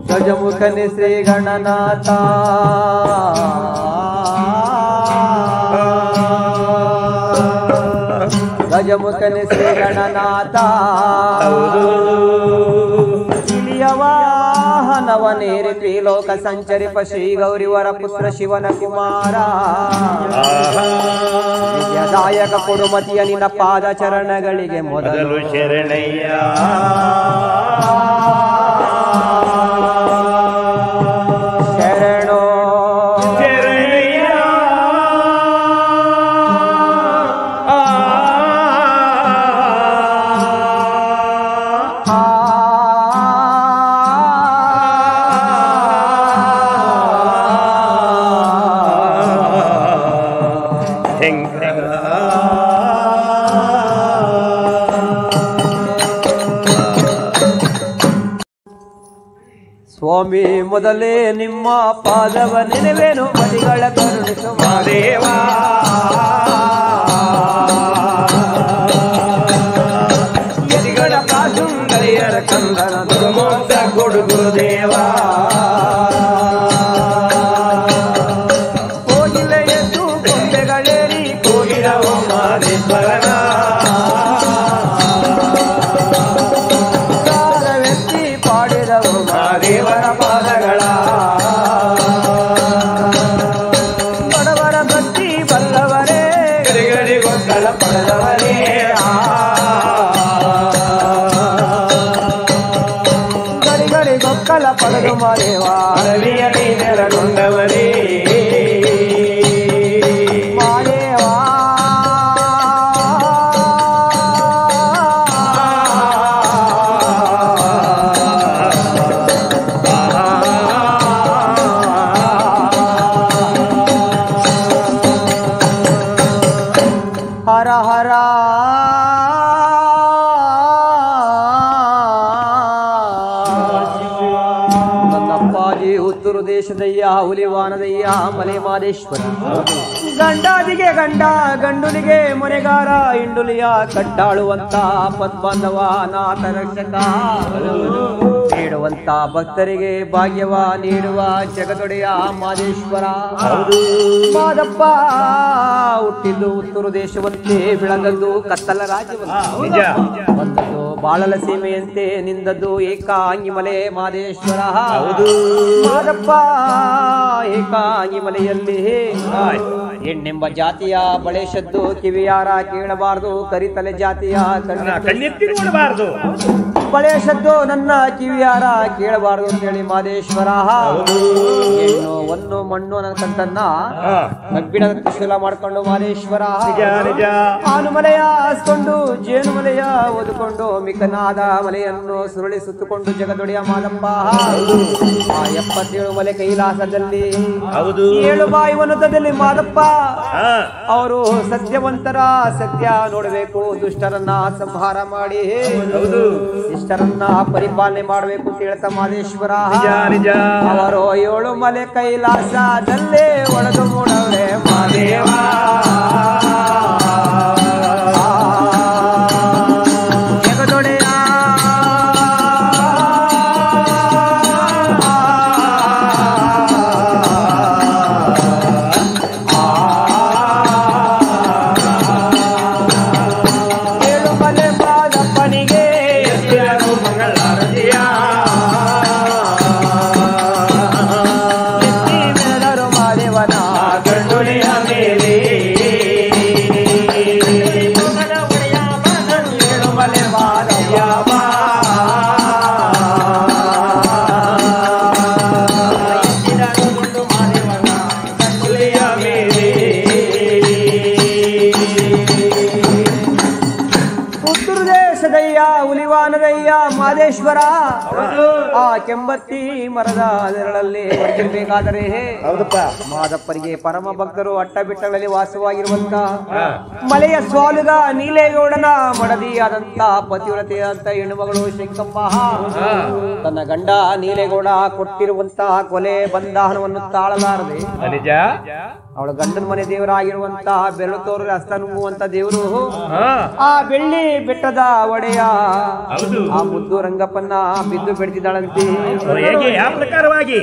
ಗಜಮುಖನೆ ಶ್ರೀ ಗಣನಾಥ ಗಜಮುಖನೆ ಶ್ರೀ ಗಣನಾಥ ಇಲಿಯ ವಾಹನವನೇರಿ ತ್ರಿಲೋಕ ಸಂಚರಿಪ ಶ್ರೀ ಗೌರಿವರ ಪುತ್ರ ಶಿವನ ಕುಮಾರ ವಿದ್ಯಾದಾಯಕ ಕೊಡುಮತಿಯ ನಿನ್ನ ಪಾದ ಚರಣಗಳಿಗೆ ಮೊದಲು ಶರಣಯ್ಯ ಶರಣೋ ಶರಣಯ್ಯ ಸ್ವಾಮಿ ಮೊದಲೇ ನಿಮ್ಮ ಪಾದವ ನೆನೆವೇನು ಮದಿಗಳ ಕರುಣಿಸುವ ದೇವಾ ಯದಿಗಳ ಪಾಸುಂದರಿಯರ ಕಂದನ ದುರ್ಮೋಕ್ಷ ಕೊಡು ಗುರುದೇವಾ ಕೋಗಿಲ ಎದ್ದು ಕೊಂಬೆಗಳೇರಿ ಕೋಗಿಲವ ಮಾದೇಶ್ವರನ ದೇವರ ಪಾದಗಳ ಬಡವರ ಭಕ್ತಿ ಬಲ್ಲವರೇ ಗಡಿಗೊತ್ತಲ ಪಡೆದವರೇ ಗಡಿಗೊಕ್ಕಲ ಪಡೆದು ಮರೆವಾ ರವಿಯ ನೆರಗೊಂಡವರೇ ಹರ ಹರ ನನ್ನಪ್ಪಾಜಿ ಉತ್ತರ ದೇಶದಯ್ಯ ಹುಲಿವಾನದಯ್ಯ ಮಲೆ ಮಾದೇಶ್ವರ ಗಂಡಾದಿಗೆ ಗಂಡ ಗಂಡುಲಿಗೆ ಮೊನೆಗಾರ ಇಂಡುಲಿಯ ಕಟ್ಟಾಳುವಂತ ಪದ್ಬಾಂಧವ ನಾಥ ರಕ್ಷಕ ನೀಡುವಂತ ಭಕ್ತರಿಗೆ ಭಾಗ್ಯವ ನೀಡುವ ಜಗದೊಡೆಯ ಮಾದೇಶ್ವರ ಮಾದಪ್ಪ ಹುಟ್ಟಿದ್ದು ಉತ್ತರ ದೇಶವಂತೆ ಬೆಳಗದ್ದು ಕತ್ತಲ ರಾಜ್ಯವಂತೆ ಬಂದದ್ದು ಬಾಳಲ ಸೀಮೆಯಂತೆ ನಿಂದದ್ದು ಏಕಾಂಗಿ ಮಲೆ ಮಾದೇಶ್ವರ ಮಾದಪ್ಪ ಏಕಾಂಗಿ ಮಲೆಯಲ್ಲಿ ಹೆಣ್ಣೆಂಬ ಜಾತಿಯ ಬಳೆಶದ್ದು ಕಿವಿಯಾರ ಕೇಳಬಾರದು ಕರಿತಲೆ ಜಾತಿಯ ಕಣ್ಣೆತ್ತಿ ನೋಡಬಾರದು ಬಳೆಶದ್ದು ನನ್ನ ಕಿವಿಯಾರ ಕೇಳಬಾರದು ಅಂತೇಳಿ ಮಾದೇಶ್ವರ ಹೆಣ್ಣು ಒಂದು ಮಣ್ಣು ಅನ್ನತಕ್ಕಂತನ್ನ ಕಬ್ಬಿಣದ ತ್ರಿಶೂಲ ಮಾಡ್ಕೊಂಡು ಮಾದೇಶ್ವರ ಆನು ಮಲೆಯ ಹಾಸ್ಕೊಂಡು ಜೇನು ಮಲೆಯ ಓದಿಕೊಂಡು ಮಿಕನಾದ ಮಲೆಯನ್ನು ಸುರುಳಿ ಸುತ್ತುಕೊಂಡು ಜಗದೊಡೆಯ ಮಾದಪ್ಪ ಆ 77 ಮಲೆ ಕೈಲಾಸದಲ್ಲಿ 7 ಬಾಯಿ ವನದಲ್ಲಿ ಮಾದಪ್ಪ ಅವರು ಸತ್ಯವಂತರ ಸತ್ಯ ನೋಡಬೇಕು ದುಷ್ಟರನ್ನ ಸಂಹಾರ ಮಾಡಿ ಇಷ್ಟರನ್ನ ಪರಿಪಾಲನೆ ಮಾಡಬೇಕು ಅಂತ ಹೇಳ್ತಾ ಮಾದೇಶ್ವರ ಅವರು 7 ಮಲೆ ಕೈಲಾಸದಲ್ಲೇ ಒಳದು ಮೂಡವ್ರೆ ಮಾದೇವ ಜಗದೊಡೆಯ ಹುಲಿವಾನದಯ್ಯ ಮಾದೇಶ್ವರ ಆ ಕೆಂಬತ್ತಿ ಮರದ ನೆರಳಲ್ಲಿ ಹೊರಗಿರ್ಬೇಕಾದರೆ ಮಾದಪ್ಪರಿಗೆ ಪರಮ ಭಕ್ತರು ಅಟ್ಟ ಬಿಟ್ಟಗಳಲ್ಲಿ ವಾಸವಾಗಿರುವಂತ ಮಲೆಯ ಸ್ವಾಲುಗ ನೀಲೇಗೌಡನ ಮಡದಿಯಾದಂತ ಪತಿವ್ರತೆಯಾದಂತ ಹೆಣ್ಣುಮಗಳು ಶಂಕಮ್ಮ ತನ್ನ ಗಂಡ ನೀಲೇಗೌಡ ಕೊಟ್ಟಿರುವಂತಹ ಕೊಲೆ ಬಂಧನವನ್ನು ತಾಳಲಾರದೆ ಅವಳ ಗಂಡನ ಮನೆ ದೇವರಾಗಿರುವಂತ ಬೆರಳು ತೋರು ಹಸ್ತ ನುಂಗುವಂತ ದೇವರು ಆ ಬೆಳ್ಳಿ ಬೆಟ್ಟದ ಒಡೆಯ ಆ ಮುದ್ದು ರಂಗಪ್ಪನ್ನ ಬಿದ್ದು ಬೆಳೆದಿದ್ದಾಳಂತೆ. ಯಾವ ಪ್ರಕಾರವಾಗಿ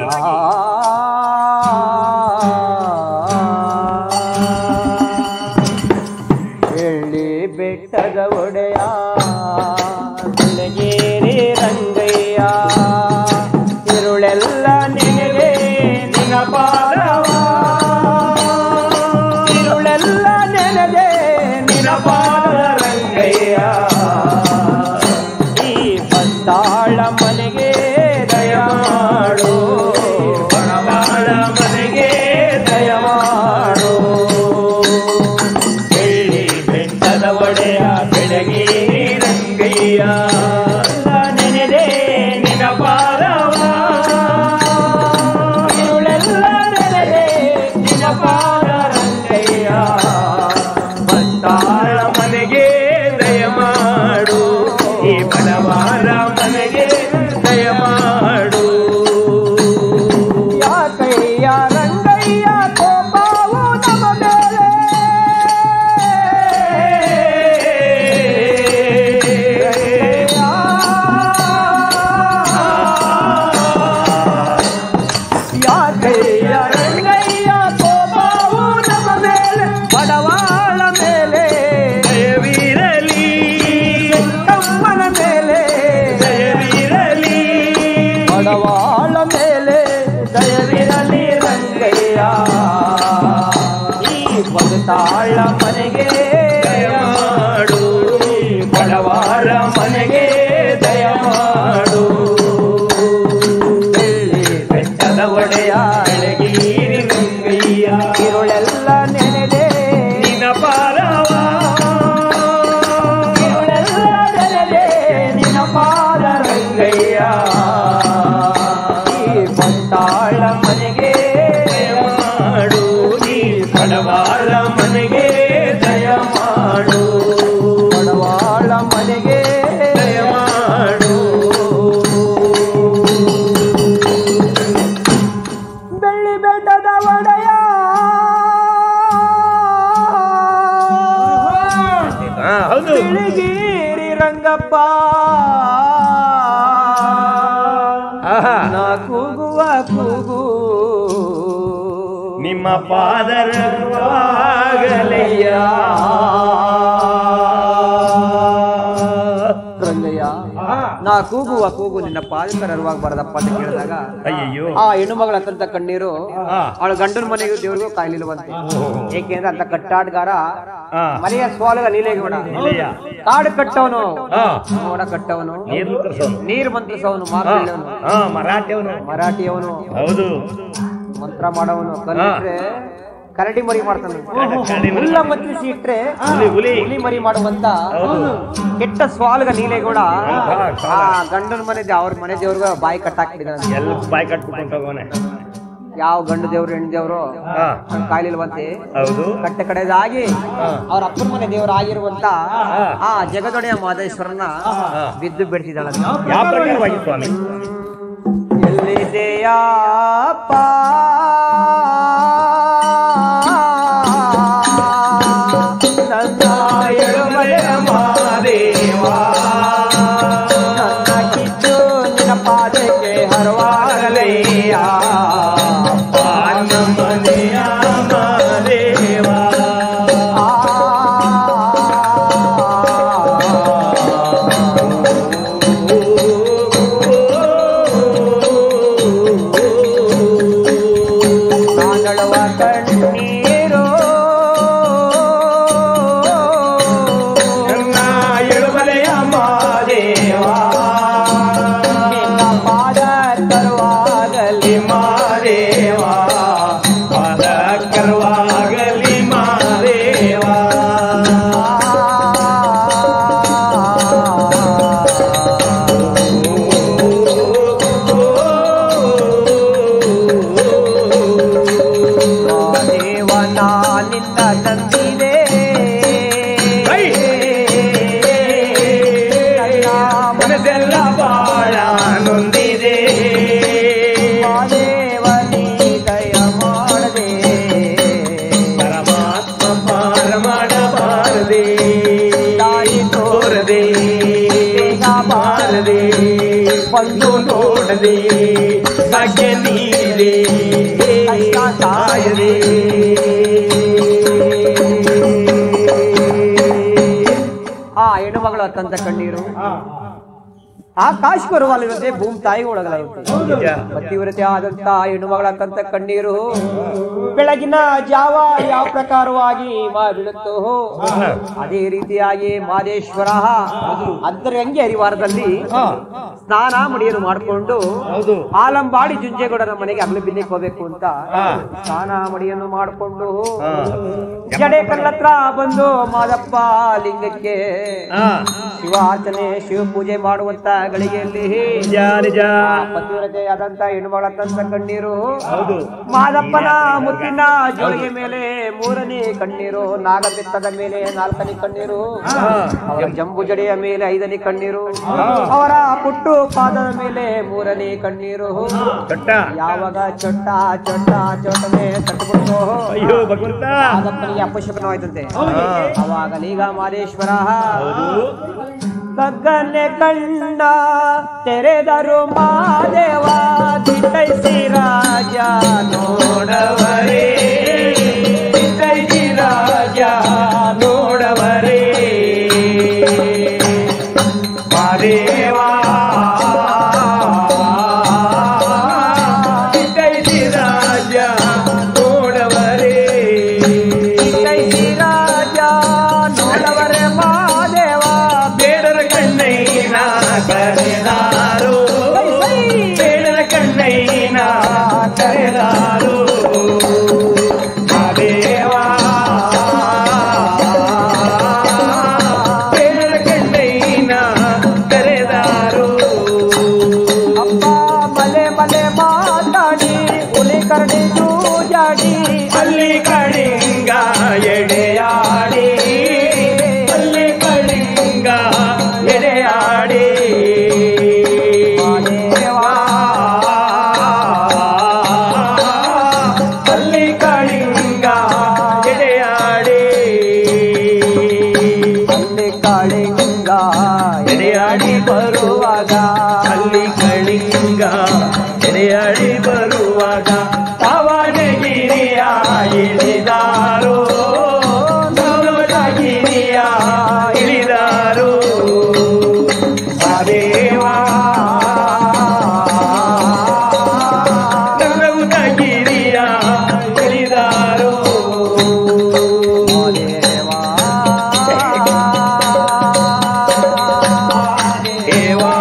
ಬೆಳ್ಳಿ ಬೆಟ್ಟದ ಒಡೆಯ ಬೆಳಗೇರಿ ರಂಗಯ್ಯ ತಿರುಳೆಲ್ಲ ನೆನೆದೆ ನಿನ್ನ ಪಾದವ ತಿರುಳೆಲ್ಲ ನೆನೆದೆ ನಿನ್ನ ಪಾದ ರಂಗಯ್ಯ ಈ ಬಂದಾಳ ಮನೆಗೆ ದಯಮಾಡು ಬಣವಾಳ ಮನೆಗೆ ದಯಮಾಡು ಒಡೆಯ ಬೆಳಗೇರಿ ರಂಗಯ್ಯ ನೆನೆದೆ ನಿನ ಪಾದವ ಇರುಳೆಲ್ಲ ನೆನೆದೆ ನಿನ ಪಾದ ರಂಗಯ್ಯ ಬಂದಾಳ ಮನೆಗೆ ದಯಮಾಡು ಈ ಬಡವಾರ ಮನೆಗೆ ದಯಮಾಡು ಯಾಕಯ್ಯ ರಂಗಯ್ಯ ಕೋಪವು ನಮ್ಮ ಮೇಲೆ ಬಡವಾಳ ಮೇಲೆ ದಯವಿರಲಿ ರಂಗಯ್ಯ ಈ ಬದುತಾಳ ಮನೆಗೆ ದಯಮಾಡು ಬಡವಾಳ ಮನೆಗೆ ದಯಮಾಡು ಬೆಳ್ಳಿ ಬೆಟ್ಟದ ಒಡೆಯ ಬೆಳಗೇರಿ ರಂಗಯ್ಯ ಇರುಳೆಲ್ಲ ನೆನೆದೆ ನಿನ್ನ ಪಾದವ ಇರುಳೆಲ್ಲ ನೆನೆದೆ ನಿನ್ನ ಪಾದ ರಂಗಯ್ಯ ಬಂದಾಳ ಮನೆಗೆ ದಯಮಾಡು ನೀ ಬಡವಾಳ ಮನೆಗೆ ದಯಮಾಡು ಬಡವಾಳ ಮನೆಗೆ ದಯಮಾಡು ಬೆಳ್ಳಿ ಬೆಟ್ಟದ ಒಡೆಯ ಬೆಳಗೇರಿ ರಂಗಪ್ಪ ನಾ ಕೂಗುವ ಕೂಗು ನಿಮ್ಮ ಪಾದರವಾಗಲಯ್ಯ ರಂಗಯ್ಯ ನಾ ಕೂಗುವ ಕೂಗು ನಿನ್ನ ಪಾದರವಾಗಬಾರದಪ್ಪ ಅಂತ ಕೇಳಿದಾಗ ಅಯ್ಯಯ್ಯೋ ಆ ಹೆಣ್ಣು ಮಗಳ ಅತ್ತಂತ ಕಣ್ಣೀರು ಅವಳ ಗಂಡನ ಮನೆಗೂ ದೇವ್ರಿಗೂ ಕಾಯ್ಲಿಲ್ವಂತೆ. ಏಕೆಂದ್ರೆ ಅಂತ ಕಟ್ಟಾಡ್ಗಾರ ಮನೆಯ ಸ್ವಾಲಗ ನೀಲೇಗೌಡ ಕಾಡು ಕಟ್ಟವನು ಮೋಡ ಕಟ್ಟವನು ನೀರು ಮಂತ್ರಿಸವನು ಮರಾಠಿಯವನು ಹೌದು ಮಂತ್ರ ಮಾಡವನು ಕಲಿಟ್ರೆ ಕರಡಿ ಮರಿ ಮಾಡ್ತಾನೆ ಹುಲ್ಲ ಮಂತ್ರಿಸಿ ಇಟ್ರೆ ಹುಲಿ ಮರಿ ಮಾಡುವಂತ ಕೆಟ್ಟ ಸ್ವಾಲ್ಗ ನೀಲೇಗೌಡ ಆ ಗಂಡನ ಮನೆ ಅವ್ರ ಮನೆ ದೇವ್ರಿಗ ಬಾಯಿ ಕಟ್ಟಾಕ್ಬಿಟ್ಟಿದ್ದಾನೆ. ಎಲ್ಲ ಬಾಯಿ ಕಟ್ಬಿಟ್ಟು ಯಾವ ಗಂಡು ದೇವ್ರು ಹೆಣ್ಣು ದೇವ್ರು ಕಾಯ್ಲಿಲ್ವಂತೆ. ಕಟ್ಟೆ ಕಡೆದಾಗಿ ಅವ್ರ ಅಪ್ಪನ ಮನೆ ದೇವರು ಆಗಿರುವಂತ ಆ ಜಗದೊಡೆಯ ಮಾದೇಶ್ವರನ ಬಿದ್ದು ಬಿಡ್ತಿದ್ದಾಳ. ಯಾವ ಪ್ರಕಾರವಾಗಿ ಸ್ವಾಮಿ ಎಲ್ಲಿದೆಯಪ್ಪ ನನ್ನ ಎಳುಮಲೆ ಮಾದೇವ ನನ್ನ ಕಿತ್ತು ನಿನ್ನ ಪಾದಕ್ಕೆ ಹರವಾಗಲಯ್ಯ ನಮ್ಮನೆಯ ಮಾದೇವ ಕಣ್ಣೀರು ನನ್ನ ಎಳುಮಲೆಯ ಮಾದೇವ ನಿನ್ನ ಪಾದ ತರುವಾಗಲಿ ಮಾ ಭಾಗ್ಯ ನೀರೇ ತಾಯರೇ. ಆ ಹೆಣ್ಣುಮಗಳು ಅತ್ತಂತ ಕಣ್ಣೀರು ಆಕಾಶ ಬರುವಲ್ಲದೆ ಭೂಮಿ ತಾಯಿಗೆ ಒಳಗಲಾಗುತ್ತೆ. ಪತಿವ್ರತೆ ಆದಂತ ಹೆಣ್ಣುಮಗಳ ಅತ್ತಂತ ಕಣ್ಣೀರು ಬೆಳಗಿನ ಜಾವ ಯಾವ ಪ್ರಕಾರವಾಗಿ ಬೀಳುತ್ತೋ ಅದೇ ರೀತಿಯಾಗಿ ಮಾದೇಶ್ವರ ಅಂತರ್ಗಂಗೆ ಹರಿವಾರದಲ್ಲಿ ಸ್ನಾನ ಮಡಿಯನ್ನು ಮಾಡಿಕೊಂಡು ಆಲಂಬಾಡಿ ಜುಂಜೇಗೌಡರ ಮನೆಗೆ ಅಗಲು ಬಿನ್ನಿಗೆ ಹೋಗ್ಬೇಕು ಅಂತ ಸ್ನಾನ ಮಡಿಯನ್ನು ಮಾಡಿಕೊಂಡು ಜಡೆ ಕಲ್ಲತ್ರ ಬಂದು ಮಾದಪ್ಪ ಲಿಂಗಕ್ಕೆ ಶಿವಾರ್ಚನೆ ಶಿವ ಪೂಜೆ ಮಾಡುವಂತ ಗಳಿಗೆಯಲ್ಲಿ ಪತಿವ್ರತೆ ಆದಂತ ಹೆಣ್ಣುಮಗಳಂತ ಕಣ್ಣೀರು ಮಾದಪ್ಪನ ಮುತ್ತಿನ ಜೋಳಿಗೆ ಮೇಲೆ ಮೂರನೇ ಕಣ್ಣೀರು, ನಾಗಬೆತ್ತದ ಮೇಲೆ ನಾಲ್ಕನೇ ಕಣ್ಣೀರು, ಅವರ ಜಂಬು ಜಡೆಯ ಮೇಲೆ ಐದನೇ ಕಣ್ಣೀರು, ಅವರ ಪುಟ್ಟು ಪಾದದ ಮೇಲೆ ಮೂರನೇ ಕಣ್ಣೀರು. ಯಾವಾಗ ಚೊಟ್ಟ ಚೊಟ್ಟ ಚೊಟ್ಟನೆ ತಟ್ಟುಬಿಟ್ಟು ಮಾದಪ್ಪನಿಗೆ ಅಪಶಕನವಾಯ್ತಂತೆ. ಅವಾಗಲೀಗ ಮಾದೇಶ್ವರ ಗಗನೆ ಕಣ್ಣ ತೆರೆದರು ಮಾದೇವ ದಿಟ್ಟೈಸಿ ರಾಜ ನೋಡವರೇ, ದಿಟ್ಟೈಸಿ ರಾಜ ನೋಡವರೇ ಮಾದೇವ ದಿಟ್ಟೈಸಿ ರಾಜ ನೋಡವರೇ, ದಿಟ್ಟೈಸಿ ರಾಜ ನೋಡವರೇ ಮಾದೇವ ಬೇಡರ ಕಣ್ಣೈನ ಕರೆದಾರು, ಬೇಡರ ಕಣ್ಣೈನ ಕರೆದಾರು ಮಾದೇವ ಬೇಡರ ಕಣ್ಣೈನ ಕರೆದಾರು. ಅಪ್ಪ ಮಲೆ ಮಲೆ ಮಾತಾಡಿ ಹುಲಿ ಕರಡಿ ಜೂಜಾಡಿ ಅಲ್ಲಿ ಕಡಿಂಗ ಎಡೆಯಾಡಿ, ಅಲ್ಲಿ ಕಡಿಂಗ ಎಡೆಯಾಡಿ ಅಲ್ಲಿ ಕಳಿಂಗ ಎಡೆಯಾಡಿ, ಅಲ್ಲಿ ಕಳಿಂಗ ಎಡೆಯಾಡಿ ಬರುವಾಗ, ಅಲ್ಲಿ ಕಳಿಂಗ ಎಡೆಯಾಡಿ ಬರುವಾಗ ದಾವಣಗಿರಿಯ ಇಳಿದಾರೋ, ದಾವಣಗಿರಿಯ ಇಳಿದಾರೋ ಮಾದೇವ ದಾವಣಗಿರಿಯ ಇಳಿದಾರೋ ಮಾದೇವ ದೇವಾ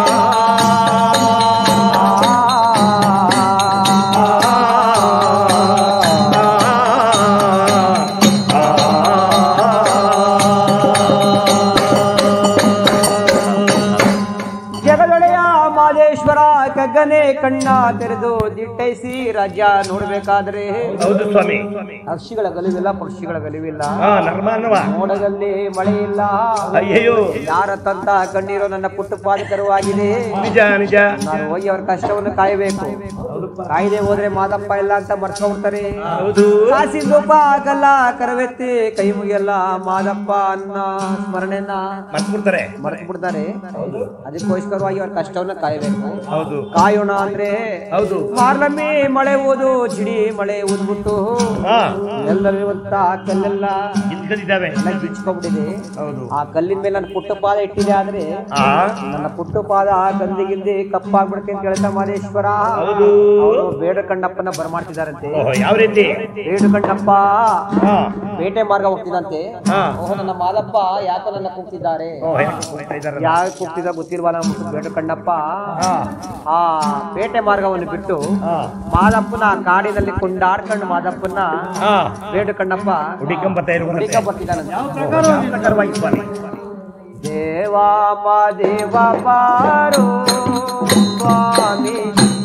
ಜಗದೊಡೆಯ ಮಾದೇಶ್ವರ ಕಗ್ಗನೆ ಕಣ್ಣ ತೆರೆದು ದಿಟ್ಟೈಸಿ ರಾಜ್ಯ ನೋಡ್ಬೇಕಾದ್ರೆ ಹೌದು ಸ್ವಾಮಿ, ಪಕ್ಷಿಗಳ ಗಲಿವಿಲ್ಲ, ಪಕ್ಷಿಗಳ ಗಲಿವಿಲ್ಲ, ಮೋಡದಲ್ಲಿ ಮಳೆ ಇಲ್ಲ. ಅಯ್ಯಯ್ಯೋ ಯಾರ ತಂತ ಕಣ್ಣೀರು ನನ್ನ ಪುಟ್ಟು ಪಾದಕರವಾಗಿದೆ. ನಿಜ ನಿಜ, ನಾನು ಹೋಗಿ ಅವ್ರ ಕಷ್ಟವನ್ನು ಕಾಯಬೇಕು. ಕಾಯ್ದೆ ಹೋದ್ರೆ ಮಾದಪ್ಪ ಇಲ್ಲ ಅಂತ ಮರ್ಸ್ಕೊಂಡ್ಬಿಡ್ತಾರೆ. ಕಾಸಿಂದೊಬ್ಬ ಆಗಲ್ಲ, ಕರವೆತ್ತಿ ಕೈ ಮುಗಿಯಲ್ಲ, ಮಾದಪ್ಪ ಅನ್ನ ಸ್ಮರಣೆಯನ್ನ ಮರ್ತು ಬಿಡ್ತಾರೆ. ಅದಕ್ಕೋಸ್ಕರವಾಗಿ ಅವ್ರ ಕಷ್ಟವನ್ನ ಕಾಯಬೇಕು. ಕಾಯೋಣ ಅಂದ್ರೆ ಮಾರ್ಲಮ್ಮಿ ಮಳೆ ಓದು ಜಿಡಿ ಮಳೆ ಓದ್ಬಿಟ್ಟು ಎಲ್ಲರಿರುವಂತ ಕಲ್ಲೆಲ್ಲ ಕಿಚ್ಕೊಂಡ್ಬಿಟ್ಟಿದೆ. ಆ ಕಲ್ಲಿನ ಮೇಲೆ ನನ್ನ ಪುಟ್ಟ ಪಾದ ಇಟ್ಟಿದೆ, ಆದ್ರೆ ನನ್ನ ಪುಟ್ಟ ಪಾದ ಗಂದಿಗಿಂದಿ ಕಪ್ಪಾಗ್ಬಿಡುತ್ತೆ ಅಂತ ಹೇಳ್ತಾ ಮಾದೇಶ್ವರ ಅವರು ಬೇಡ ಕಣ್ಣಪ್ಪನ ಬರ್ಮಾಡ್ತಿದಾರಂತೆ. ಯಾವ ರೀತಿ? ಬೇಡ ಕಣ್ಣಪ್ಪ ಬೇಟೆ ಮಾರ್ಗ ಹೋಗ್ತಿದಂತೆ. ನನ್ನ ಮಾದಪ್ಪ ಯಾಕೋ ನನ್ನ ಕೂಗ್ತಿದ್ದಾರೆ, ಯಾಕೆ ಕೂಗ್ತಿದ ಗೊತ್ತಿಲ್ವಾ ನಮ್ಮ ಬೇಡ ಕಣ್ಣಪ್ಪ ಆ ಬೇಟೆ ಮಾರ್ಗವನ್ನು ಬಿಟ್ಟು ಮಾದಪ್ಪನ ಕಾಡಿನಲ್ಲಿ ಕೊಂಡಾಡ್ಕೊಂಡು ಮಾದಪ್ಪನ ಬೇಡ ಕಣ್ಣಪ್ಪ ಬರ್ತಿದ್ದಾನಂತೆ. ದೇವಾ ಮಾದೇವ ಬಾರೋ ಸ್ವಾಮಿ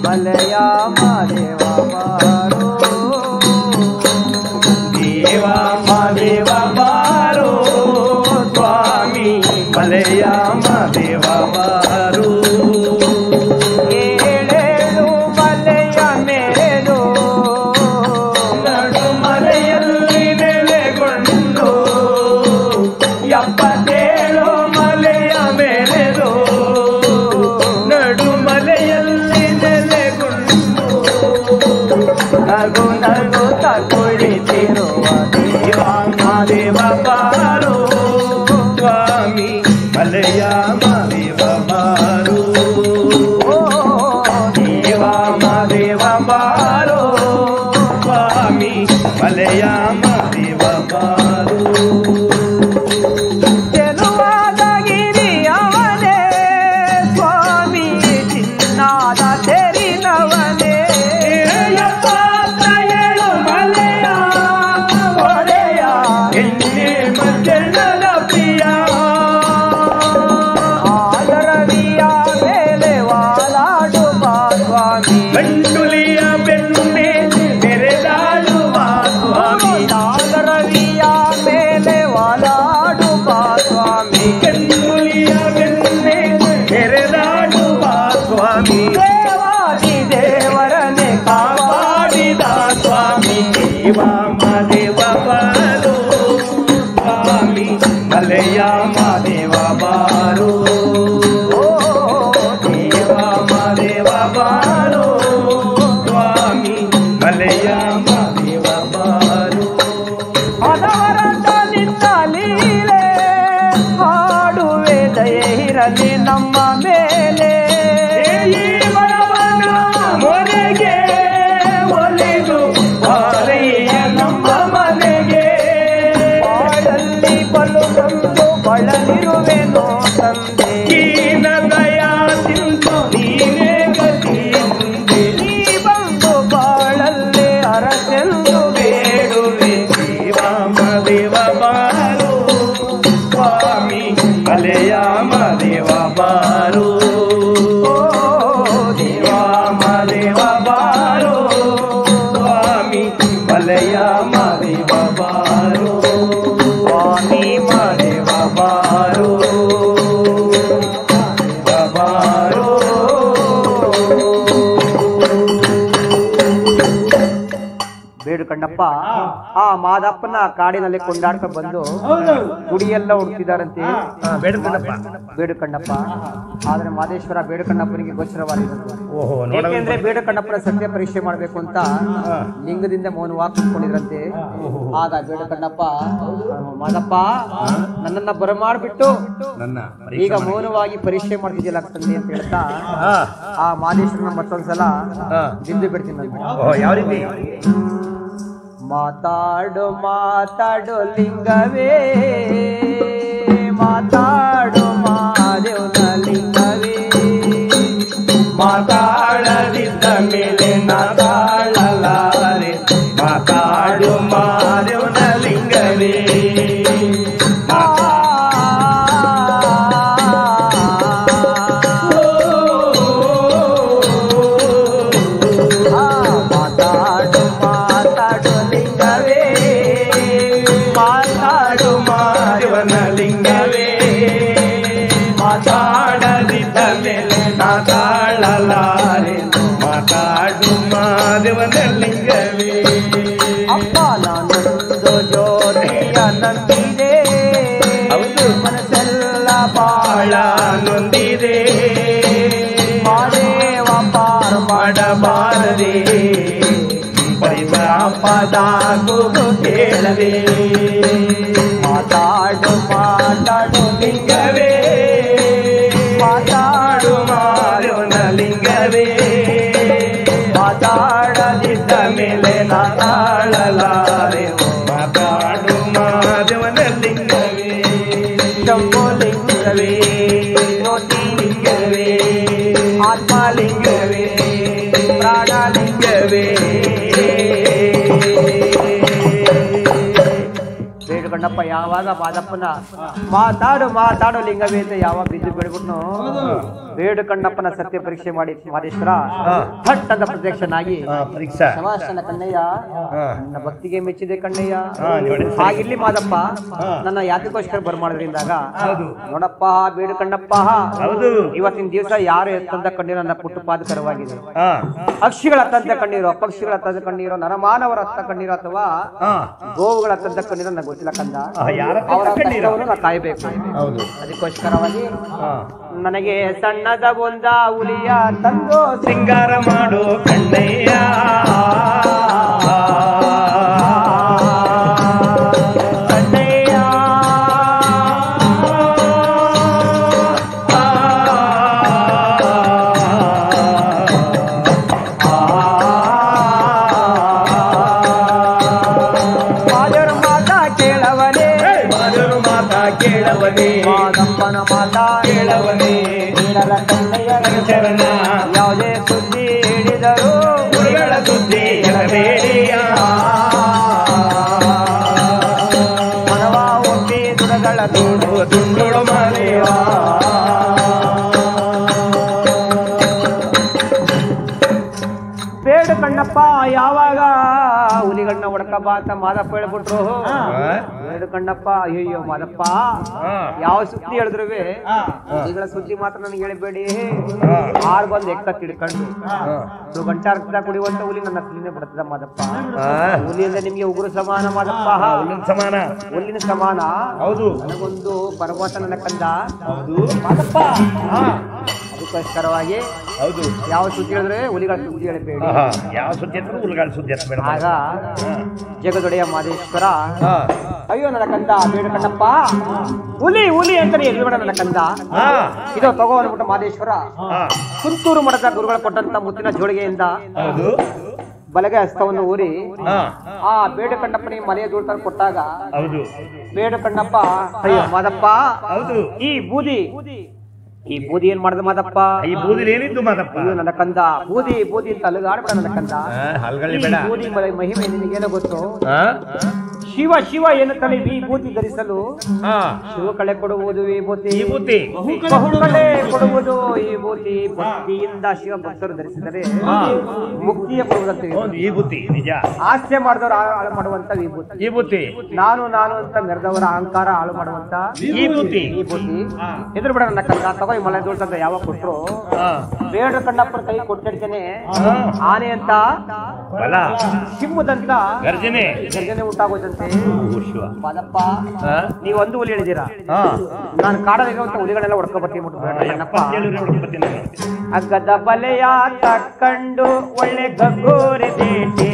ಮಲಯ ಮಾದೇವ ಬಾರೋ, ದೇವಾ ಮಾದೇವ ಬಾರೋ ಸ್ವಾಮಿ ಮಲಯ ಮಾದೇವ ಬಾರೋ. ಏಳೇಳು ಮಲೆಯ ಮೇಲು ನಡು ಮಲೆಯಲ್ಲಿ ನೆಲೆಗೊಂಡು, 77 ಮಲೆಯ ಮೇಲೆದು ನಡು ಮಲೆಯಲ್ಲಿ ನೆಲೆಗೊಂಡು ಸ್ವಾಮಿ ಗಂಡುಲಿಯ ಬೆನ್ನೆ ಮೆರೆದಾಡುವ ಸ್ವಾಮಿ ನಾಗರವಿಯ ಮೇಲೆ ವಾಲಾಡುವ ಸ್ವಾಮಿ ಗಂಡುಲಿಯ ಬೆನ್ನೆ ಮೆರೆದಾಡುವ ಸ್ವಾಮಿ ದೇವಾದಿ ದೇವರನೆ ಕಾಪಾಡಿದ ಸ್ವಾಮಿ ದೇವ ಮಾದೇವ ಬಾರು ಸ್ವಾಮಿ ಮಲೆಯ ಮಾದೇವ ಬಾರು ದೇವ ಮಾದೇವ ಬಾರು ಸ್ವಾಮಿ ಮಲೆಯ ಮಾದೇವ ಬಾರು ಅದವರಂತ ನಿನ್ನ ಲೀಲೆ ಹಾಡುವೆ ದಯೆ ಇರಲಿ ನಮ್ಮ ಮೇಲೆ ಈ ಬಡವನ ಮೊರೆಗೆ ಒಲಿದು ಬಾರೆಯ ನಮ್ಮ ಮನೆಗೆ ಬಾಳಲ್ಲಿ ಬಲು ಬಂದು ಬಳಲಿರುವೆನೋ ತಂದೆ ಕೀನ ದಯಾ ತಿಂತು ನೀನೇ ಗತಿ ಮುಂದೆ ನೀ ಬಂದು ಬಾಳಲ್ಲಿ ಅರಸೆಂದು ಬೇಡುವೆ ದೇವ ಮಾದೇವ ಬಾರು ಸ್ವಾಮಿ ಮಲೆಯ ಮಾದೇವ ಬಾರು ದೇವ ಮಾದೇವ ಬಾರು ಸ್ವಾಮಿ ಮಲೆಯ ಮಾದೇವ ಬಾರು ಸ್ವಾಮಿ ಮಾದೇವ ಬಾರು ಬಾರು ಬೇಡು ಕಣ್ಣಪ್ಪ ಆ ಮಾದಪ್ಪನ ಕಾಡಿನಲ್ಲಿ ಕೊಂಡಾಡ್ಕೊಂಡು ಬಂದು ಗುಡಿಯೆಲ್ಲ ಹುಡುಕಿದಾರಂತೆ ಬೇಡ್ಕೊಂಡಪ್ಪ ಬೇಡು ಕಣ್ಣಪ್ಪ ಆದ್ರೆ ಮಾದೇಶ್ವರ ಬೇಡು ಕಣ್ಣಪ್ಪನಿಗೆ ಗೋಚರವಾಗಿರೋದು ಓಹೋ ಏಕೆಂದ್ರೆ ಬೇಡು ಕಣ್ಣಪ್ಪನ ಸತ್ಯ ಪರೀಕ್ಷೆ ಮಾಡ್ಬೇಕು ಅಂತ ಲಿಂಗದಿಂದ ಮೌನವಾಗಿ ಕುತ್ಕೊಂಡಿದ್ರಂತೆ ಆಗ ಬೇಡು ಕಣ್ಣಪ್ಪ ಮಾದಪ್ಪ ನನ್ನನ್ನ ಬರಮಾಡ್ಬಿಟ್ಟು ನನ್ನ ಈಗ ಮೌನವಾಗಿ ಪರೀಕ್ಷೆ ಮಾಡ್ತಿದ್ಯಲ್ಲ ತಂದೆ ಅಂತ ಹೇಳ್ತಾ ಆ ಮಾದೇಶ್ವರನ ಮತ್ತೊಂದ್ಸಲ ಬಿಂದು ಬಿಡ್ತೀನಿ ನಾನು. ಓಹೋ ಯಾವ ರೀತಿ ಮಾತಾಡು ಮಾತಾಡು ಲಿಂಗವೇ ಮಾತಾಡು ಮಾದೇವನ ಲಿಂಗವೇ ಮಾತಾಡದಿದ್ದ ಮೇಲೆ ನಾತಾಳಲಾರೆ ಮಾತಾಡು ಮಾದೇವನ ಲಿಂಗವೇ ಮಾತಾಡು ಮಾತಾಡು ಲಿಂಗವೇ ಮಾತಾಡು ಮಾದೇವನ ಲಿಂಗವೇ ಮಾತಾಡದಿದ್ದ ಮೇಲೆ ನಾತಾಳಲಾರೆ ಮಾತಾಡು ಮಾದೇವನ ಲಿಂಗವೇ ಅಪ್ಪ ನಾನೊಂದು ಜ್ಯೋತಿಯ ನಂಬಿದೆ ಹೌದು. ಮನಸ್ಸೆಲ್ಲ ಬಾಳ ಬಾಳ ನೊಂದಿದೆ ಮಾದೇವ ಪಾರ ಮಾಡಬಾರದೆ ಪರಿತಾಪದ ಕೂಗು ಕೇಳದೆ ಮಾತಾಡು ಮಾತಾಡು ಲಿಂಗವೇ ಮಾತಾಡು ಮಾದೇವನ ಲಿಂಗವೇ ಮಾತಾಡದಿದ್ದ ಮೇಲೆ ನಾತಾಳಲಾರೆ ಮಾತಾಡು ಮಾದೇವನ ಲಿಂಗವೇ ಶಂಭು ಲಿಂಗವೇ ಜ್ಯೋತಿ ಲಿಂಗವೇ ಆತ್ಮಲಿಂಗವೇ ಪ್ರಾಣಲಿಂಗವೇ ಬೇಡುಕೊಂಡಪ್ಪ ಯಾವಾಗ ಮಾದಪ್ಪನ ಮಾತಾಡು ಮಾತಾಡು ಲಿಂಗವೇ ಅಂತ ಯಾವಾಗ ಬಿದ್ದು ಬಿಡ್ಬಿಟ್ನು ಬೇಡುಕಣ್ಣಪ್ಪನ ಸತ್ಯ ಪರೀಕ್ಷೆ ಮಾಡಿ ಮಾದೇಶ್ವರ ಥಟ್ ಅಂತ ಪ್ರತ್ಯಕ್ಷನಾಗಿ ಪರೀಕ್ಷಾ ಶವಾಸನ ಕಣ್ಣಯ್ಯ ನನ್ನ ಭಕ್ತಿಗೆ ಮೆಚ್ಚಿದೆ ಕಣ್ಣಯ್ಯ ನೋಡಿ. ಹಾಗಿರ್ಲಿ ಮಾದಪ್ಪ ನನ್ನ ಯಾತಕ್ಕೋಸ್ಕರ ಬರ್ಮಾಡಿದ್ರಿಂದಾಗ ನೋಡಪ್ಪ ಬೇಡುಕಣ್ಣಪ್ಪ ಹೌದು ಇವತ್ತಿನ ದಿವಸ ಯಾರು ಎತ್ತಂತ ಕಣ್ಣೀರು ನನ್ನ ಪುಟ್ಟಪಾದಕರವಾಗಿದೆ ಹಾ ಅಕ್ಷಿಗಳ ಅತ್ತಂತ ಕಣ್ಣೀರು ಅಪಕ್ಷಿಗಳ ಅತ್ತಂತ ಕಣ್ಣೀರು ನರಮಾನವರ ಅತ್ತ ಕಣ್ಣೀರು ಅಥವಾ ಹಾ ಗೋವುಗಳ ಅತ್ತಂತ ಕಣ್ಣೀರು ನನಗೆ ಗೊತ್ತಿಲ್ಲ ಕಂದ ಯಾರ ಅವರ ಕಣ್ಣೀರು ಕಷ್ಟವನ್ನು ನಾ ಕಾಯಬೇಕು ಹೌದು ಅದಕ್ಕೋಸ್ಕರವಾಗಿ ಹಾ ನನಗೆ ಸಣ್ಣದ ಒಂದ ಹುಲಿಯ ತಂದು ಸಿಂಗಾರ ಮಾಡು ಕಣ್ಣಯ್ಯ ಕಣ್ಣಯ್ಯ ಮಾದರ ಮಾತಾ ಕೇಳವನೇ ಮಾದರು ಮಾತಾ ಕೇಳವನೇ ಮಾದಪ್ಪನ ಮಾತಾ ಕೇಳವನೇ ನೀಡಲ ಕಣ್ಣಯ್ಯ ಶರಣ ಯಾವುದೇ ಸುದ್ದಿ ಹಿಡಿದರು ಗುರುಗಳ ಸುದ್ದಿ ಎಳಬೇಡಿಯ ಮನವ ಒಪ್ಪಿ ದುರಗಳ ನೋಡು ತುಂಡುಳು ಮಾದೇವಾ ಬೇಡ ಕಣ್ಣಪ್ಪ ಯಾವಾಗ ಹುಲಿಗಳನ್ನ ಹೊಡ್ಕಬ ಅಂತ ಮಾದಪ್ಪ ಹೇಳ್ಬಿಟ್ರು. ಬೇಡ ಕಣ್ಣಪ್ಪ ಅಯ್ಯೋ ಮಾದಪ್ಪ ಯಾವ ಸುದ್ದಿ ಹೇಳಿದ್ರು ಹುಲಿಗಳ ಸುದ್ದಿ ಮಾತ್ರ ನನಗೆ ಹೇಳಬೇಡಿ. ಆರ್ ಬಂದ್ ಎಕ್ಕ ತಿಳ್ಕೊಂಡು 2 ಗಂಟೆ ಅರ್ಧ ಕುಡಿಯುವಂತ ಹುಲಿ ನನ್ನ ಹತ್ರನೇ ಬಿಡ್ತದ ಮಾದಪ್ಪ. ಹುಲಿಯಿಂದ ನಿಮ್ಗೆ ಉಗುರು ಸಮಾನ ಮಾದಪ್ಪ, ಹುಲ್ಲಿನ ಸಮಾನ. ಹೌದು, ನನಗೊಂದು ಪರ್ವತ ನನ್ನ ಕಂದ ಮಾದಪ್ಪ. ಅದಕ್ಕೋಸ್ಕರವಾಗಿ ಹೌದು ಯಾವ ಸುದ್ದಿ ಹೇಳಿದ್ರೆ ಹುಲಿಗಳ ಸುದ್ದಿ ಹೇಳಬೇಡಿ, ಯಾವ ಸುದ್ದಿ ಅಂದ್ರೆ ಹುಲಿಗಳ ಸುದ್ದಿ ಹೇಳಬೇಡ. ಆಗ ಜಗದೊಡೆಯ ಮಾದೇಶ್ವರ ಅಯ್ಯೋ ನನ್ನ ಕಂದ ಬೇಡ ಕಣ್ಣಪ್ಪ ಹುಲಿ ಹುಲಿ ಅಂತಾನೆ ಎಲ್ಲಿಬೇಡ ನನ್ನ ಕಂದ, ಇದು ತಗೋ ಅಂದ್ಬಿಟ್ಟು ಮಾದೇಶ್ವರ ಕುಂತೂರು ಮಠದ ಗುರುಗಳ ಕೊಟ್ಟಂತ ಮುತ್ತಿನ ಜೋಳಿಗೆಯಿಂದ ಬಲಗೆ ಹಸ್ತವನ್ನು ಊರಿ ಆ ಬೇಡ ಕಣ್ಣಪ್ಪನಿಗೆ ಮನೆಯ ದೂಡ್ತಾರ ಕೊಟ್ಟಾಗ ಬೇಡ ಕಣ್ಣಪ್ಪ ಅಯ್ಯೋ ಮಾದಪ್ಪ ಈ ಬೂದಿ ಏನ್ ಮಾಡ್ದ ಮಾದಪ್ಪ? ಈ ಬೂದಿ ಏನಿದ್ದು ಮಾದಪ್ಪ? ನನ್ನ ಕಂದ ಬೂದಿ ಅಂತ ಅಲುಗಾಡ್ಬೇಡ ನನ್ನ ಕಂದ. ಬೂದಿ ಮಹಿಮೆ ನಿನಗೇನೋ ಗೊತ್ತು? ಶಿವ ಎನ್ನುತ್ತಾನೆ ಈ ಬೂದಿ ಧರಿಸಲು ಶಿವ ಕಳೆ ಕೊಡುವುದು ವಿಭೂತಿ, ಕಳೆ ಕೊಡುವುದು ಈ ಬೂತಿ. ಭಕ್ತಿಯಿಂದ ಶಿವ ಭಕ್ತರು ಧರಿಸಿದರೆ ಮುಕ್ತಿಯ ಕೊಡುವುದಂತೆ ವಿಭೂತಿ. ನಿಜ. ಹಾಸ್ಯ ಮಾಡಿದವರು ಹಾಳು ಮಾಡುವಂತ ವಿಭೂತಿ, ನಾನು ಅಂತ ಮೆರೆದವರ ಅಹಂಕಾರ ಹಾಳು ಮಾಡುವಂತ ವಿಭೂತಿ. ಎದುರು ಬಿಡ ನನ್ನ ಕಂದ ತಗೋ ಮಳೆ ದೊಡ್ಡ ಯಾವಾಗ ಕೊಟ್ರು ಬೇಡ ಕಣ್ಣಪ್ಪನ ಕೈ ಕೊಟ್ಟಿರ್ತೇನೆ. ಆನೆ ಅಂತ ಸಿಂಹದಂತ ಗರ್ಜನೆ ಉಂಟಾಗೋದಂತೆ. ಮಾದಪ್ಪ ನೀವು ಒಂದು ಹುಲಿ ಹೇಳಿದ್ದೀರಾ, ನಾನು ಕಾಡಲ್ಲಿರುವಂತ ಹುಲಿಗಳೆಲ್ಲ ಹೊಡ್ಕೊ ಬರ್ತೀನಿ. ಅಗ್ಗದ ಬಲೆಯ ತಕ್ಕಂಡು ಒಳ್ಳೆ ಗಗ್ಗೋರೆ ದೇಟೆ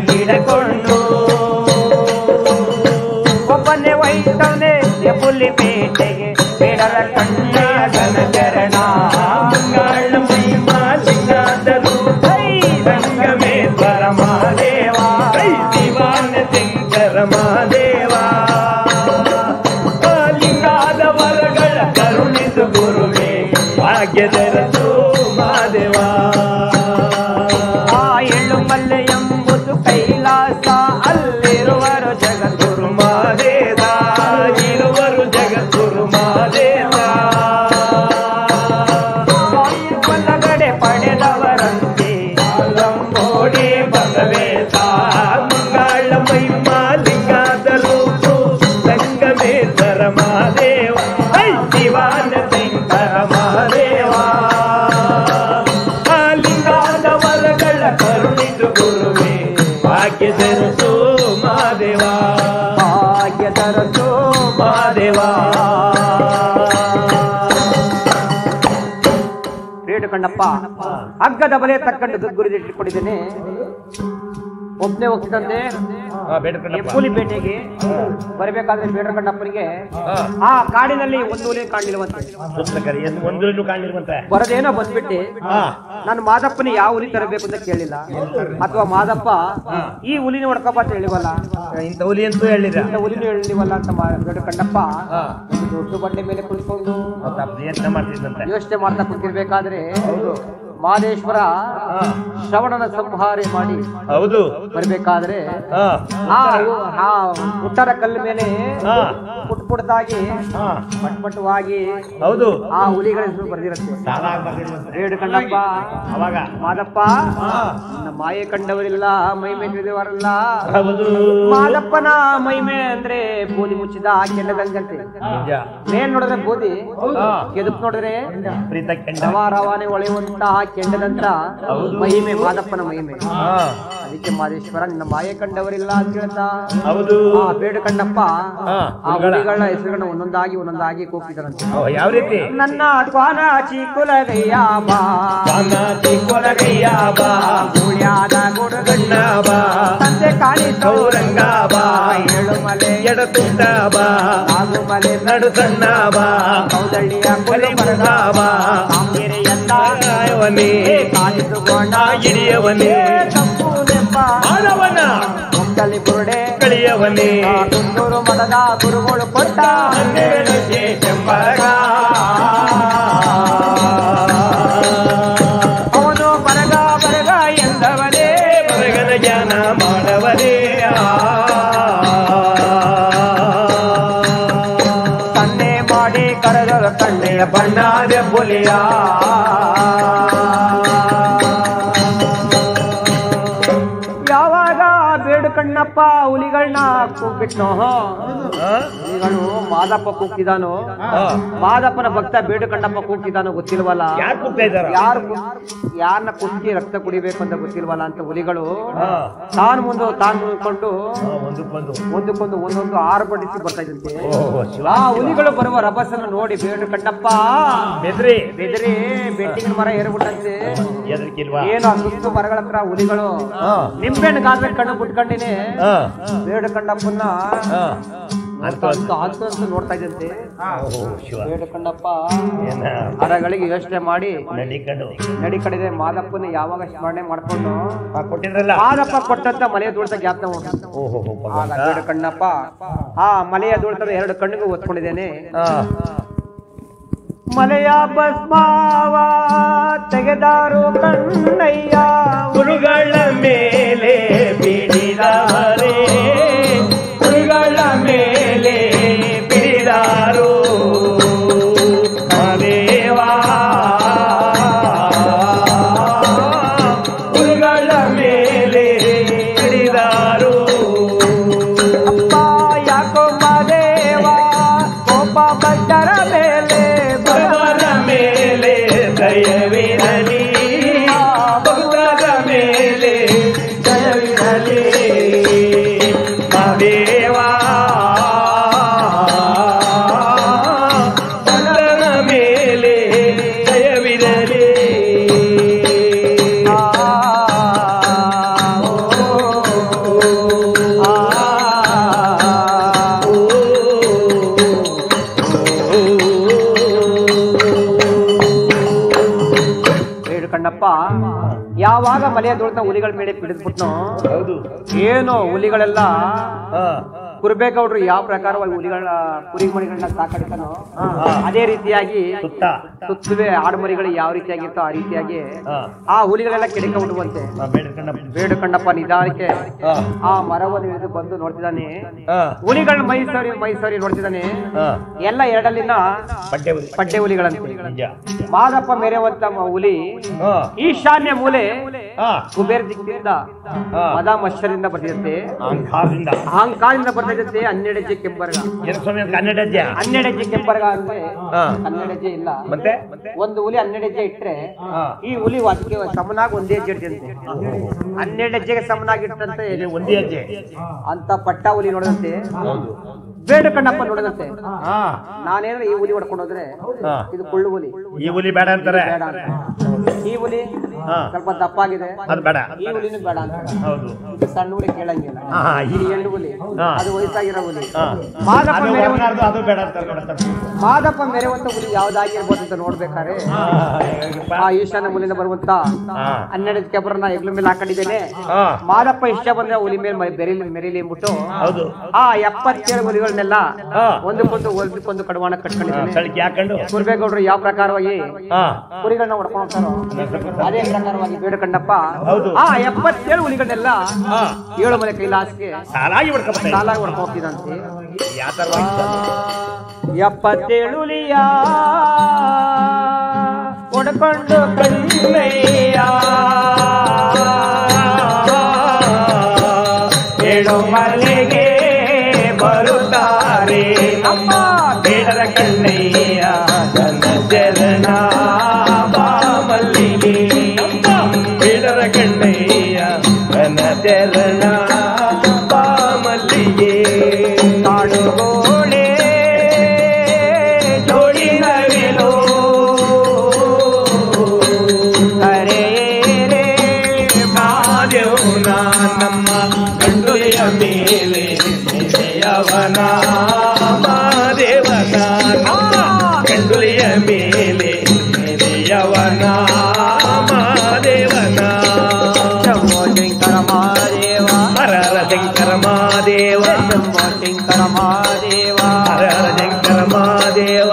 ಹಿಡ್ಕೊಂಡು ಒಬ್ಬನೇ ಒಯ್ತವನೆ ಹುಲಿ ಬೇಟೆಗೆ ಬೇಡರ ಕಣ್ಣಾಗನ ಚರಣ ರಂಗಮೇಶ್ವರ ಮಹಾದೇವ ಶಿವಾನ ಶಂಕರ ಮಹಾದೇವ ಲಿಂಗಾದ ವರಗಳ ಕರುಣಿಸು ಗುರುವೇ ಭಾಗ್ಯದರಸು ಮಹಾದೇವ. ಆ ಎಳ್ಳು ಮಲ್ಲೆ ಎಂಬುದು ಕೈಲಾಸ ಅಲ್ಲಿರುವರು ಜಗದ್ಗುರು ಮಹಾದೇವ, ಇರುವರು ಜಗದ್ಗುರು ಮಹಾದೇವ. ಒಳಗಡೆ ಪಡೆದವರಂತೆ ಲಂಬೋಡಿ ಭಗವೇತ ಮಂಗಳ ಮಹಿಮ ಲಿಂಗಾದರು ಸಂಗಮೇಶ್ವರ ಮಹಾದೇವ ಶಿವಾನ ಶಂಕರ ಮಹಾದೇವ. ಲಿಂಗಾದ ವರಗಳ ಕರುಣಿಸು ಗುರುವೇ ಭಾಗ್ಯದರಸು ಮಹಾದೇವ, ಭಾಗ್ಯದರಸು ಮಹಾದೇವ. ಬೇಡು ಕಣ್ಣಪ್ಪ ಹಗ್ಗದ ಬಲೆ ತಕ್ಕಂಡು ದುಗ್ಗುರಿದಿಟ್ಟುಕೊಂಡಿದ್ದೇನೆ. ಒಬ್ಬನೇ ಹೋಗ್ತಿದ್ದಂತೆ ಹುಲಿ ಬೇಟೆಗೆ ಬರಬೇಕಾದ್ರೆ ಬೇಡ ಕಣ್ಣಪ್ಪನಿಗೆ ಆ ಕಾಡಿನಲ್ಲಿ ಒಂದು ಹುಲಿ ಕಾಣಲಿರುವಂತೆ ಬರದೇನೋ ಬಂದ್ಬಿಟ್ಟು ನಾನು ಮಾದಪ್ಪನ ಯಾವ ಹುಲಿ ತರಬೇಕು ಅಂತ ಕೇಳಿಲ್ಲ, ಅಥವಾ ಮಾದಪ್ಪ ಈ ಹುಲಿನ ಹೊಡ್ಕಪ್ಪ ಅಂತ ಹೇಳಿವಲ್ಲ, ಇಂಥ ಹುಲಿ ಅಂತೂ ಹೇಳಿಲ್ಲ, ಇಂಥ ಹುಲಿನೂ ಹೇಳಿವಲ್ಲ ಅಂತ ಬೇಡ ಕಣ್ಣಪ್ಪ ದೊಡ್ಡ ಬಂಡೆ ಮೇಲೆ ಕುಳಿತುಕೊಂಡು ಯೋಚನೆ ಮಾಡ್ತಾ ಕುಂತಿರ್ಬೇಕಾದ್ರೆ ಮಾದೇಶ್ವರ ಶ್ರವಣನ ಸಂಹಾರ ಮಾಡಿ ಹೌದು ಬರ್ಬೇಕಾದ್ರೆ ಆ ಪುಟ್ಟರ ಕಲ್ಲು ಮೇಲೆ ಪುಟ್ಟಾಗಿ ಪಟ್ಪಟವಾಗಿ ಹೌದು ಆ ಹುಲಿಗಳ ಹೆಸರು ಬರ್ದಿರುತ್ತೆ. ಬೇಡು ಕಣ್ಣಪ್ಪ ಅವಾಗ ಮಾದಪ್ಪ ನನ್ನ ಮಾಯೆ ಕಂಡವರಿಲ್ಲ, ಮೈಮೆ ತಿಳಿದವರಲ್ಲ. ಮಾದಪ್ಪನ ಮೈಮೆ ಅಂದ್ರೆ ಬೂದಿ ಮುಚ್ಚಿದ ಕೆಂಡದಂಗಂತೆ. ಮೇಲ್ ನೋಡಿದ್ರೆ ಬೂದಿ, ಕೆದಪ್ ನೋಡಿದ್ರೆ ರವಾನೆ ಹೊಳೆಯುವಂತಹ ಕೆಂಡದಂತ ಮಹಿಮೆ ಮಾದಪ್ಪನ ಮಹಿಮೆ. ಅದಕ್ಕೆ ಮಾದೇಶ್ವರ ನಿನ್ನ ಮಾಯೆ ಕಂಡವರಿಲ್ಲ ಅಂತ ಹೇಳ್ತಾ ಬೇಡು ಕಣ್ಣಪ್ಪ ಆ ಹುಲಿಗಳ ಹೆಸರುಗಳನ್ನ ಒಂದೊಂದಾಗಿ ಕೂಗ್ತಿದ್ದಾರಂತೆ. ಯಾವ ರೀತಿ? ನನ್ನ ಕ್ವಾನ ಚಿಕ್ಕುಲಗಯ್ಯ ಬಾ, ಚಿಕ್ಕುಲಗಯ್ಯ ಬಾ, ಗುಳ್ಯಾದ ಗುಡುಗಣ್ಣ ಬಾ, ತಂದೆ ಕಾಣಿ ಸೌರಂಗ ಬಾ, ಏಳುಮಲೆ ಎಡತುಂಡ ಬಾ, ಆಗುಮಲೆ ನಡುಸಣ್ಣ ಬಾ, ಕೌದಳ್ಳಿಯ ಕೊಲೆ ಮರದ ಬಾ, ಕಾಮಗೆರೆಯಲ್ಲ ಕಾಲಿಸುಗೋಣ ಹಿಡಿಯವನೇ ತಪ್ಪು ನೆಪ್ಪ ಆದವನ ಮುಕ್ಕಲಿ ಬುರುಡೆ ಕಳಿಯವನೇ ಕುಂದೂರು ಮಠದ ಗುರುಗಳು ಕೊಟ್ಟ 12 ಚೆಂಬರ. ಅವನು ಬರಗ ಎಂದವನೇ ಬರಗದ ಜ್ಞಾನ ಮಾಡವನೇ ತನ್ನೆ ಮಾಡಿ ಕರೆದರ ಕಣ್ಣೆಯ ಬಣ್ಣಾದ ಬುಲಿಯ ಹುಲಿಗಳನ್ನ ಕೂಗ್ಬಿಟ್ನೋ. ಹುಲಿಗಳು ಮಾದಪ್ಪ ಕೂಗ್ತಿದಾನು, ಮಾದಪ್ಪನ ಭಕ್ತ ಬೇಡುಕಂಡಪ್ಪ ಕೂಗ್ತಿದಾನು ಗೊತ್ತಿಲ್ವಲ್ಲ. ಯಾರನ್ನ ಕುಗ್ಗಿ ರಕ್ತ ಕುಡಿಬೇಕು ಅಂತ ಗೊತ್ತಿಲ್ವಲ್ಲ ಅಂತ ಹುಲಿಗಳು ತಾನು ಮುಂದ್ಕೊಂಡು ಒಂದಕ್ಕೊಂದು ಒಂದೊಂದು ಆರ್ಭಟಿಸಿ ಬರ್ತಾ ಇದ್ದಂತೆ. ಆ ಹುಲಿಗಳು ಬರುವ ರಭಸನ್ನು ನೋಡಿ ಬೇಡುಕಂಡಪ್ಪ ಬೆದರಿ ಬೆಟ್ಟಿನ ಮರ ಏರ್ಬಿಟ್ಟಂತೆ. ಏನೋ ಸುತ್ತು ಮರಗಳ ಹತ್ರ ಹುಲಿಗಳು ನಿಂಬೆಣ್ಣು ಗಾತ್ರ ಕಣ್ಣು ಬಿಟ್ಕೊಂಡಿನೇ ಬೇಡುಕಂಡಪ್ಪನ ನೋಡ್ತಾ ಇದ್ದಂತೆ. ಬೇಡುಕಂಡಪ್ಪ ಅರಗಳಿಗೆ ಯೋಚನೆ ಮಾಡಿ ನಡಿ ಕಡೆ ಮಾದಪ್ಪನ ಯಾವಾಗ ಸ್ಮರಣೆ ಮಾಡ್ಕೊಂಡು ಮಾದಪ್ಪ ಕೊಟ್ಟಂತ ಮಲೆಯ ಧೂಳ್ತ ಜ್ಞಾಪನ ಆಗ ಬೇಡುಕಂಡಪ್ಪ ಆ ಮಲೆಯ ಧೂಳ್ತದ 2 ಕಣ್ಣಿಗೂ ಒತ್ಕೊಂಡಿದ್ದೇನೆ. ಮಲೆಯ ಭಸ್ಮಾವ ತೆಗೆದಾರು ಕಣ್ಣಯ್ಯ ಗುರುಗಳ ಮೇಲೆ ಬಿಡಿದಾರೆ, ಗುರುಗಳ ಮೇಲೆ ಬಿಡಿದಾರು ಮಲೇವಾ, ಗುರುಗಳ ಮೇಲೆ ಬಿಡಿದಾರು. ಅಪ್ಪ ಯಾಕೋ ಮದೇವ ಕೋಪ ಭಕ್ತರ ಮೇಲೆ ಮೇಲೆ ದಯವಿರಲಿ, ಭಕ್ತರ ಮೇಲೆ ದಯವಿರಲಿ ಮದೇವಾ, ಭಕ್ತರ ಮೇಲೆ ದಯವಿರಲಿ. ಬೇಡುಕಂಡಪ್ಪ ಯಾವಾಗ ಮಲೆಯ ಧೂಳ್ತ ಹುಲಿಗಳ ಮೇಲೆ ಪಿಡಿದ್ಬಿಟ್ನೋ ಏನೋ ಹುಲಿಗಳೆಲ್ಲ ಕುರುಬೇಗೌಡರು ಯಾವ ಪ್ರಕಾರವಾಗಿ ಹುಲಿಗಳ ಕುರಿಮರಿಗಳನ್ನ ಸಾಕಾಡಿತಾನೋ ಅದೇ ರೀತಿಯಾಗಿ ಸುತ್ತುವೆ ಆಡುಮರಿಗಳು ಯಾವ ರೀತಿಯಾಗಿರ್ತೋ ಆ ರೀತಿಯಾಗಿ ಆ ಹುಲಿಗಳೆಲ್ಲ ಕೆಡಕ ಹುಡುವಂತೆ. ಬೇಡುಕಂಡಪ್ಪ ನಿಧಾನಕ್ಕೆ ಆ ಮರವನ್ನು ಹಿಡಿದು ಬಂದು ನೋಡ್ತಿದ್ದಾನೆ. ಹುಲಿಗಳನ್ನ ಮೈಸೂರಿ ನೋಡ್ತಿದ್ದಾನೆ. ಎಲ್ಲ ಎರಡಲ್ಲಿನ ಪಡ್ಡೆ ಹುಲಿಗಳಂತೆ. ಮಾದಪ್ಪ ಮೇರೆವಂತ ಹುಲಿ ಈಶಾನ್ಯ ಮೂಲೆ ಕುಬೇರ ದಿಕ್ಕಿನಿಂದ ಮದ ಮತ್ಸರಿಂದ ಬರ್ತಿದಂತೆ, ಅಹಂಕಾರದಿಂದ ಬರ್ತಾ ಇದ್ದಂತೆ. 12 ಹೆಜ್ಜೆ ಕೆಂಬರ್ಗ, 12 ಹೆಜ್ಜೆ ಕೆಂಬರ್ಗ ಅಂದ್ರೆ 12 ಹೆಜ್ಜೆ ಇಲ್ಲ, ಒಂದು ಹುಲಿ 12 ಹೆಜ್ಜೆ ಇಟ್ರೆ ಈ ಹುಲಿ ಅದಕ್ಕೆ ಸಮನಾಗಿ 1 ಹೆಜ್ಜೆ ಇಡ್ತಂತೆ. 12 ಹೆಜ್ಜೆಗೆ ಸಮನಾಗಿಟ್ಟಂತೆ 1 ಹೆಜ್ಜೆ ಅಂತ ಪಟ್ಟ ಹುಲಿ ನೋಡದಂತೆ. ಬೇಡುಕಂಡಪ್ಪ ನೋಡದಂತೆ. ನಾನೇನಾದ್ರೆ ಈ ಹುಲಿ ಹೊಡ್ಕೊಂಡು ಹೋದ್ರೆ ಇದು ಕುಳ್ಳು ಹುಲಿ, ಈ ಹುಲಿ ಬೇಡ ಅಂತಾರೆ. ಈ ಹುಲಿ ಸ್ವಲ್ಪ ದಪ್ಪ ಆಗಿದೆ, ಈ ಹುಲಿನೂ ಬೇಡ ಅಂತ. ಸಣ್ಣ ಹುಲಿ ಕೇಳಂಗಿಲ್ಲ, ಈ ಹೆಣ್ಣು ಹುಲಿ ಅದು ವಯಸ್ಸಾಗಿರೋ ಹುಲಿ. ಮಾದಪ್ಪ ಮೆರೆಯುವಂತ ಹುಲಿ ಯಾವ್ದಾಗಿರ್ಬೋದು ಅಂತ ನೋಡ್ಬೇಕಾದ್ರೆ ಆ ಈಶಾನ್ಯ ಮೂಲೆಯಿಂದ ಬರುವಂತ 12 ಕೆಬ್ಬರನ್ನ ಹೆಗ್ಲ ಮೇಲೆ ಹಾಕೊಂಡಿದ್ದೇನೆ. ಮಾದಪ್ಪ ಇಷ್ಟ ಬಂದ್ರೆ ಹುಲಿ ಮೇಲೆ ಮೆರೀಲಿ ಎಂದ್ಬಿಟ್ಟು ಆ 77 ಹುಲಿಗಳನ್ನೆಲ್ಲ ಒಂದಕ್ಕೊಂದು ಕಡವಾಣ ಕಟ್ಕೊಂಡಿದ್ದೇನೆ. ಕುರುಬೇಗೌಡರು ಯಾವ ಪ್ರಕಾರವಾಗಿ ಕುರಿಗಳನ್ನ ಹೊಡ್ಕೊಂಡು ಹೋಗ್ತಾರೋ ಅದೇ ಪ್ರಕಾರವಾಗಿ ಬೇಡುಕಂಡಪ್ಪ ಆ 77 ಹುಲಿಗಳನ್ನೆಲ್ಲ 7 ಮನೆ ಕೈಲಾಸಕ್ಕೆ ಸಾಲಾಗಿ ಹೊಡ್ಕೊಂಡು ಹೋಗ್ತಿದಂತೆ. 77 ಹುಲಿಯ ಹೊಡ್ಕೊಂಡು ಕಣ್ಣಯ್ಯ 7 ಮನೆಗೆ ಬರುತ್ತಾರೆ ನಮ್ಮ ಬೇಡರ ಕಣ್ಣಯ್ಯ ನನ್ನ ಚರಣ ಬಾಮಲ್ಲಿಗೆ. ಬೇಡರ ಕಣ್ಣಯ್ಯ ನನ್ನ ಚರಣ ಬಾಮಲ್ಲಿಗೆ. ಕಾಡುಗೋಳೆ ಜೋಡಿನವಿಲೋ ಕರೆಯೇ ಮಾದೇವನ ನಮ್ಮ ಗಂಡುಲಿಯ ಮೇಲೆ ಯವನ ಮಾದೇವನ ನಮ್ಮ ಗಂಡುಲಿಯ ಮೇಲೆ ಯವನ ಮಾದೇವನ. ಶಂಭೋ ಶಂಕರ ಮಹಾದೇವ ಹರಹರ ಶಂಕರ ಮಹಾದೇವ, ಶಂಭೋ ಶಂಕರ ಮಹಾದೇವ ಹರಹರ ಶಂಕರ ಮಹಾದೇವ.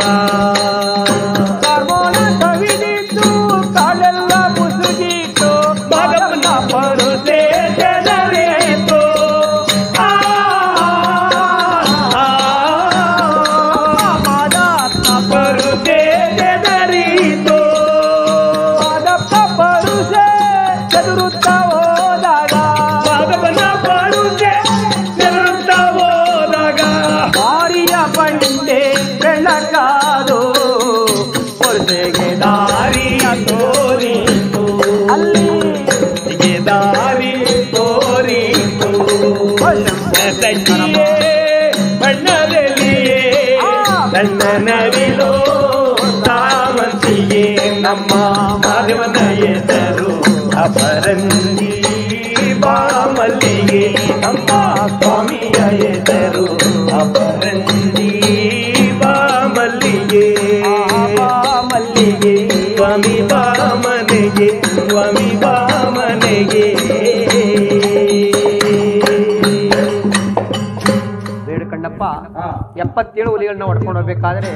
ಕರ್ಮೋಣ ಕವಿದಿತ್ತು ಕಾಲೆಲ್ಲ ಮುಸುಗಿತ್ತು ಭಗವನ ಪರುಸೆ ಜನರೇತು. ಮಾದಾತ್ಮ ಪರುಸೆ ಜನರಿತು ಸಣ್ಣ ನವಿಲು ಸಾವಂತಿಗೆ ನಮ್ಮ ಮಾಧವನ ಹೆಸರು ಅಪರಂಜಿ ಬಾಮಲ್ಲಿಗೆ ನಮ್ಮ ಸ್ವಾಮಿಯ ಹೆಸರು ಅಪರಂಜಿ ಬಾಮಲ್ಲಿಗೆ ಮಲ್ಲಿಗೆ ಸ್ವಾಮಿ ಬಾಮನೆಗೆ ಸ್ವಾಮಿ ಬಾಮನೆಗೆ ಬೇಡ ಕಣ್ಣಪ್ಪ 77 ಹುಲಿಗಳನ್ನ ಹೊಡ್ಕೊಂಡು ಹೋಗ್ಬೇಕಾದ್ರೆ